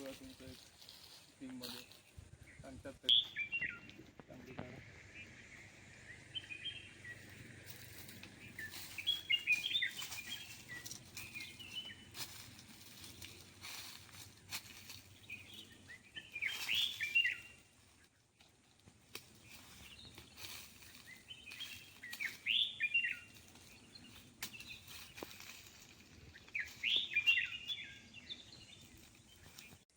बघा तुमचं एक टीममध्ये सांगतात ते चांगली झाडं.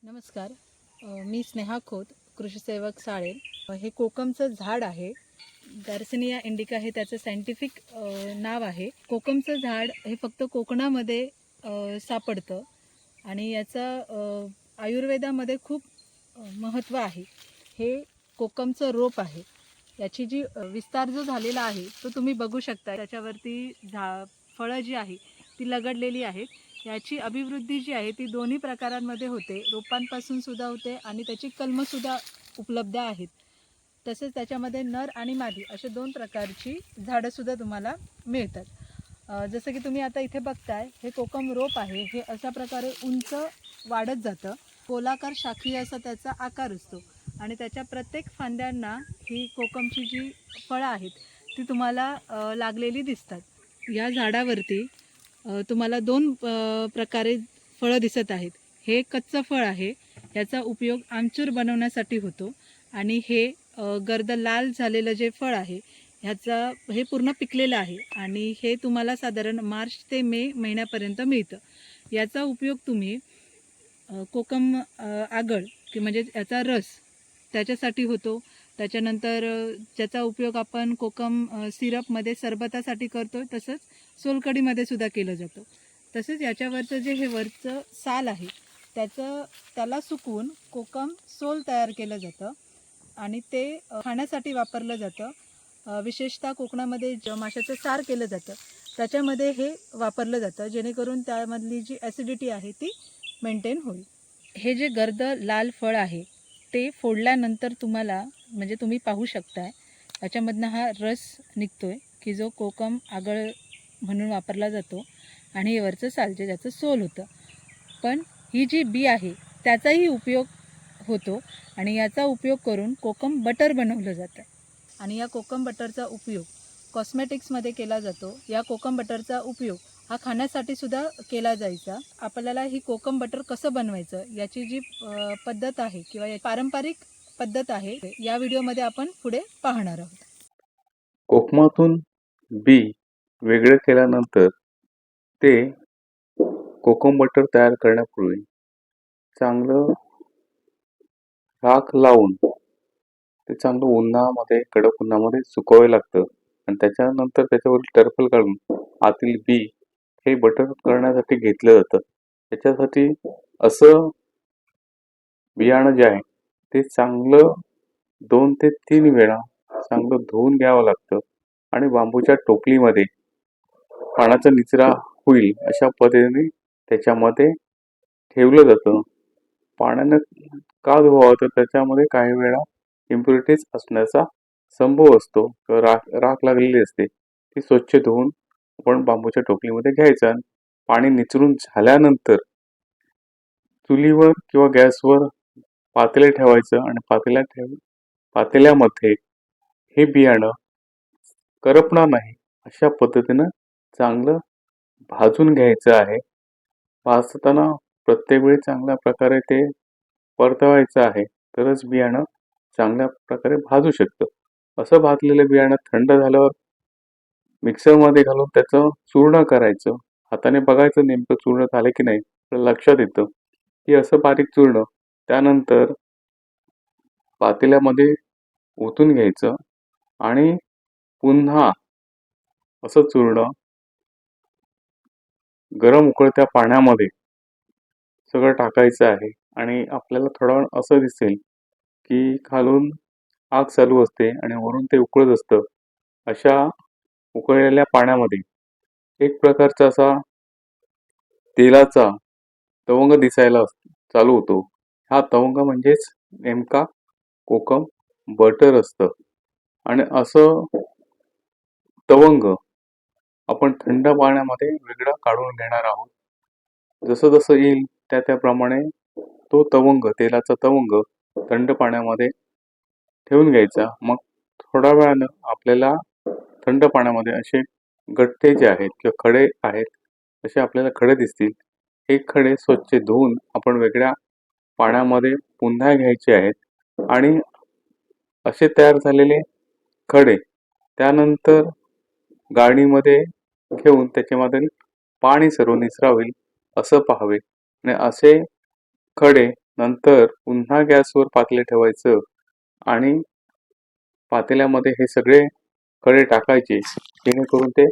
नमस्कार. मी स्नेहा खोत, कृषी सेवक साळेर. हे कोकमचं झाड आहे. गार्सिनिया इंडिका हे त्याचं सायंटिफिक नाव आहे. कोकमचं झाड हे फक्त कोकणामध्ये सापडतं आणि याचा आयुर्वेदामध्ये खूप महत्त्व आहे. हे कोकमचं रोप आहे. याची जी विस्तार जो झालेला आहे तो तुम्ही बघू शकता. त्याच्यावरती फळं जी आहे ती लगडलेली आहेत. याची अभिवृद्धी जी आहे ती दोन्ही प्रकारांमध्ये होते. रोपांपासून सुद्धा होते आणि त्याची कलमंसुद्धा उपलब्ध आहेत. तसेच त्याच्यामध्ये नर आणि मादी असे दोन प्रकारची झाडंसुद्धा तुम्हाला मिळतात. जसं की तुम्ही आता इथे बघताय, हे कोकम रोप आहे. हे अशा प्रकारे उंच वाढत जातं. गोलाकार शाखीय असा त्याचा आकार असतो आणि त्याच्या प्रत्येक फांद्यांना ही कोकमची जी फळं आहेत ती तुम्हाला लागलेली दिसतात. या झाडावरती तुम्हाला दोन प्रकारे फळं दिसत आहेत. हे कच्चं फळ आहे. याचा उपयोग आमचूर बनवण्यासाठी होतो आणि हे गर्द लाल झालेलं जे फळ आहे हे पूर्ण पिकलेलं आहे आणि हे तुम्हाला साधारण मार्च ते मे महिन्यापर्यंत मिळतं. याचा उपयोग तुम्ही कोकम आगळ की म्हणजे याचा रस त्याच्यासाठी होतो. त्याच्यानंतर ज्याचा उपयोग आपण कोकम सिरपमध्ये सरबतासाठी करतो, तसंच सोलकढीमध्ये सुद्धा केलं जातं. तसेच याच्यावरचं जे हे वरचं साल आहे त्याला सुकवून कोकम सोल तयार केलं जातं आणि ते खाण्यासाठी वापरलं जातं. विशेषतः कोकणामध्ये माशाचं सार केलं जातं त्याच्यामध्ये हे वापरलं जातं, जेणेकरून त्यामधली जी ॲसिडिटी आहे ती मेंटेन होईल. हे जे गर्द लाल फळ आहे ते फोडल्यानंतर तुम्हाला म्हणजे तुम्ही पाहू शकताय याच्यामधनं हा रस निघतोय की जो कोकम आगळ म्हणून वापरला जातो आणि हे वरचं साल जे ज्याचं सोल होतं. पण ही जी बी आहे त्याचाही उपयोग होतो आणि याचा उपयोग करून कोकम बटर बनवलं जातं आणि या कोकम बटरचा उपयोग कॉस्मेटिक्समध्ये केला जातो. या कोकम बटरचा उपयोग हा खाण्यासाठी सुद्धा केला जायचा. आपल्याला ही कोकम बटर कसं बनवायचं याची जी पद्धत आहे किंवा पारंपरिक पद्धत आहे या व्हिडिओमध्ये आपण पुढे पाहणार आहोत. कोकमातून बी वेगळे केल्यानंतर ते कोकम बटर तयार करण्यापूर्वी चांगलं राख लावून ते चांगलं उन्हामध्ये, कडक उन्हामध्ये सुकवावे लागतं आणि त्याच्यानंतर त्याच्यावरील टर्फल काढून आतील बी हे बटर करण्यासाठी घेतलं जातं. त्याच्यासाठी असं बियाणं जे आहे ते चांगलं 2 ते 3 वेळा चांगलं धुवून घ्यावं लागतं आणि बांबूच्या टोपलीमध्ये पाण्याचा निचरा होईल अशा पद्धतीने त्याच्यामध्ये ठेवलं जातं. पाण्यानं का धुवावं, तर त्याच्यामध्ये काही वेळा इम्प्युरिटीज असण्याचा संभव असतो किंवा राख लागलेली असते. ती स्वच्छ धुवून आपण बांबूच्या टोपलीमध्ये घ्यायचं आणि पाणी निचरून झाल्यानंतर चुलीवर किंवा गॅसवर पातेले ठेवायचं आणि पातेल्यामध्ये हे बियाणं करपणार नाही अशा पद्धतीनं चांगलं भाजून घ्यायचं आहे. भाजताना प्रत्येक वेळी चांगल्या प्रकारे ते परतवायचं आहे, तरच बियाणं चांगल्या प्रकारे भाजू शकतं. असं भाजलेलं बियाणं थंड झाल्यावर मिक्सरमध्ये घालून त्याचं चूर्ण करायचं. हाताने बघायचं नेमकं चूर्ण झालं की नाही, आपल्याला लक्षात येतं की असं बारीक चूर्ण. त्यानंतर पातेल्यामध्ये ओतून घ्यायचं आणि पुन्हा असं चूर्ण गरम उकळत्या पाण्यामध्ये सगळं टाकायचं आहे आणि आपल्याला थोडा वेळ असं दिसेल की खालून आग चालू असते आणि वरून ते उकळत असतं. अशा उकळलेल्या पाण्यामध्ये एक प्रकारचा असा तेलाचा तवंग दिसायला चालू होतो. हा तवंग म्हणजेच नेमका कोकम बटर असतं आणि असं तवंग आपण थंड पाण्यामध्ये वेगळं काढून घेणार आहोत. जसं जसं येईल त्याप्रमाणे तो तवंग, तेलाचा तवंग थंड पाण्यामध्ये ठेवून घ्यायचा. मग थोड्या वेळानं आपल्याला थंड पाण्यामध्ये असे गठ्ठे जे आहेत किंवा खडे आहेत, असे आपल्याला खडे दिसतील. हे खडे स्वच्छ धुवून आपण वेगळ्या पाण्यामध्ये पुन्हा घ्यायचे आहेत आणि असे तयार झालेले खडे त्यानंतर गाळणीमध्ये घेऊन त्याच्यामधील पाणी सर्व निचरा होईल असं पाहावे आणि असे खडे नंतर पुन्हा गॅसवर पातेले ठेवायचं आणि पातेल्यामध्ये हे सगळे खडे टाकायचे जेणेकरून ते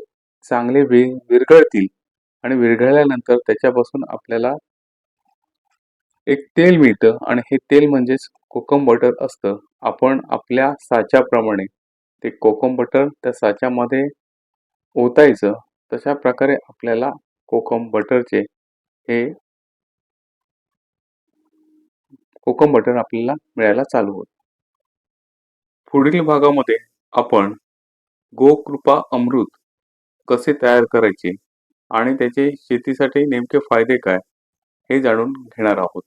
चांगले विरघळतील आणि विरघळल्यानंतर त्याच्यापासून आपल्याला एक तेल मिळतं आणि हे तेल म्हणजेच कोकम बटर असतं. आपण आपल्या साच्याप्रमाणे ते कोकम बटर त्या साच्यामध्ये ओतायचं. तशा प्रकारे आपल्याला कोकम बटरचे हे कोकम बटर आपल्याला मिळायला चालू होतं. पुढील भागामध्ये आपण गोकृपा अमृत कसे तयार करायचे आणि त्याचे शेतीसाठी नेमके फायदे काय हे जाणून घेणार आहोत.